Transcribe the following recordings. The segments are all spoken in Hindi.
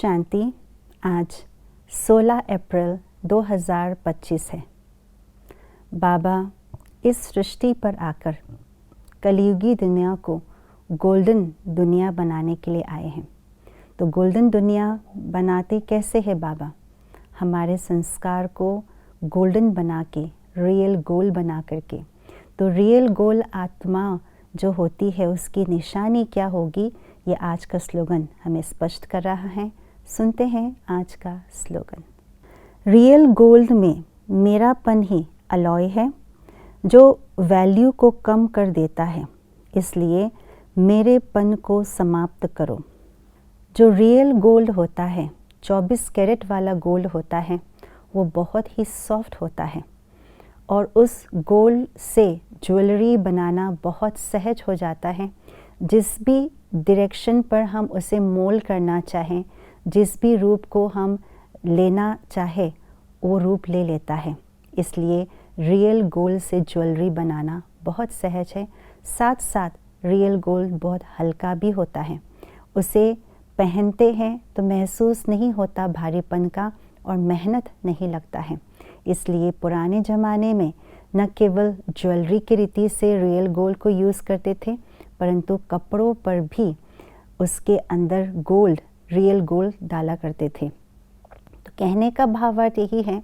शांति। आज 16 अप्रैल 2025 है। बाबा इस सृष्टि पर आकर कलयुगी दुनिया को गोल्डन दुनिया बनाने के लिए आए हैं। तो गोल्डन दुनिया बनाते कैसे है बाबा? हमारे संस्कार को गोल्डन बना के, रियल गोल बना करके। तो रियल गोल आत्मा जो होती है उसकी निशानी क्या होगी, ये आज का स्लोगन हमें स्पष्ट कर रहा है। सुनते हैं आज का स्लोगन। रियल गोल्ड में मेरापन ही अलॉय है जो वैल्यू को कम कर देता है, इसलिए मेरेपन को समाप्त करो। जो रियल गोल्ड होता है, 24 कैरेट वाला गोल्ड होता है, वो बहुत ही सॉफ्ट होता है और उस गोल्ड से ज्वेलरी बनाना बहुत सहज हो जाता है। जिस भी डायरेक्शन पर हम उसे मोल्ड करना चाहें, जिस भी रूप को हम लेना चाहे, वो रूप ले लेता है। इसलिए रियल गोल्ड से ज्वेलरी बनाना बहुत सहज है। साथ साथ रियल गोल्ड बहुत हल्का भी होता है। उसे पहनते हैं तो महसूस नहीं होता भारीपन का और मेहनत नहीं लगता है। इसलिए पुराने ज़माने में न केवल ज्वेलरी की रीति से रियल गोल्ड को यूज़ करते थे, परंतु कपड़ों पर भी उसके अंदर गोल्ड, रियल गोल्ड डाला करते थे। तो कहने का भावार्थ यही है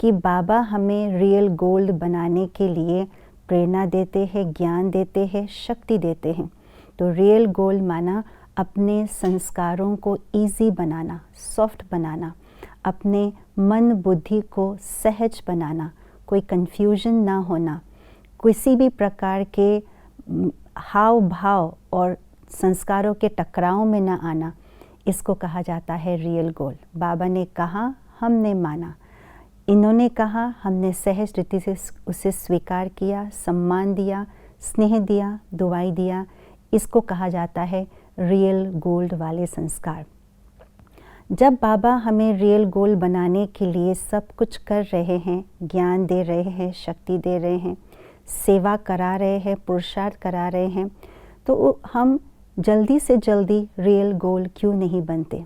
कि बाबा हमें रियल गोल्ड बनाने के लिए प्रेरणा देते हैं, ज्ञान देते हैं, शक्ति देते हैं। तो रियल गोल्ड माना अपने संस्कारों को इजी बनाना, सॉफ्ट बनाना, अपने मन बुद्धि को सहज बनाना, कोई कन्फ्यूजन ना होना, किसी भी प्रकार के हाव भाव और संस्कारों के टकराव में ना आना, इसको कहा जाता है रियल गोल्ड। बाबा ने कहा, हमने माना, इन्होंने कहा, हमने सहज रीति से उसे स्वीकार किया, सम्मान दिया, स्नेह दिया, दुआई दिया। इसको कहा जाता है रियल गोल्ड वाले संस्कार। जब बाबा हमें रियल गोल्ड बनाने के लिए सब कुछ कर रहे हैं, ज्ञान दे रहे हैं, शक्ति दे रहे हैं, सेवा करा रहे हैं, पुरुषार्थ करा रहे हैं, तो हम जल्दी से जल्दी रियल गोल्ड क्यों नहीं बनते?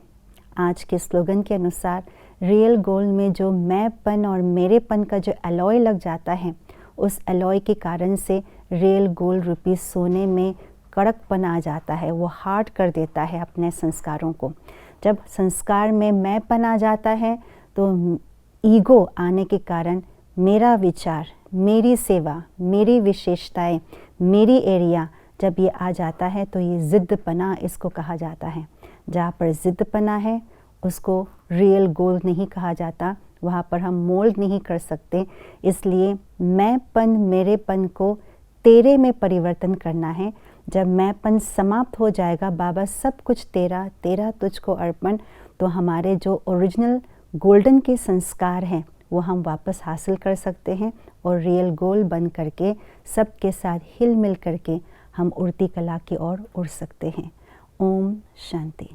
आज के स्लोगन के अनुसार रियल गोल्ड में जो मैंपन और मेरेपन का जो अलॉय लग जाता है, उस अलॉय के कारण से रियल गोल्ड रूपी सोने में कड़कपन आ जाता है। वो हार्ड कर देता है अपने संस्कारों को। जब संस्कार में मैंपन आ जाता है तो ईगो आने के कारण मेरा विचार, मेरी सेवा, मेरी विशेषताएं, मेरी एरिया जब ये आ जाता है तो ये ज़िद्दपना इसको कहा जाता है। जहाँ पर ज़िद्दपना है उसको रियल गोल्ड नहीं कहा जाता, वहाँ पर हम मोल्ड नहीं कर सकते। इसलिए मैंपन, मेरेपन को तेरे में परिवर्तन करना है। जब मैंपन समाप्त हो जाएगा, बाबा सब कुछ तेरा, तेरा तुझको अर्पण, तो हमारे जो ओरिजिनल गोल्डन के संस्कार हैं वो हम वापस हासिल कर सकते हैं और रियल गोल्ड बन करके सबके साथ हिल मिल करके हम उड़ती कला की ओर उड़ सकते हैं। ओम शांति।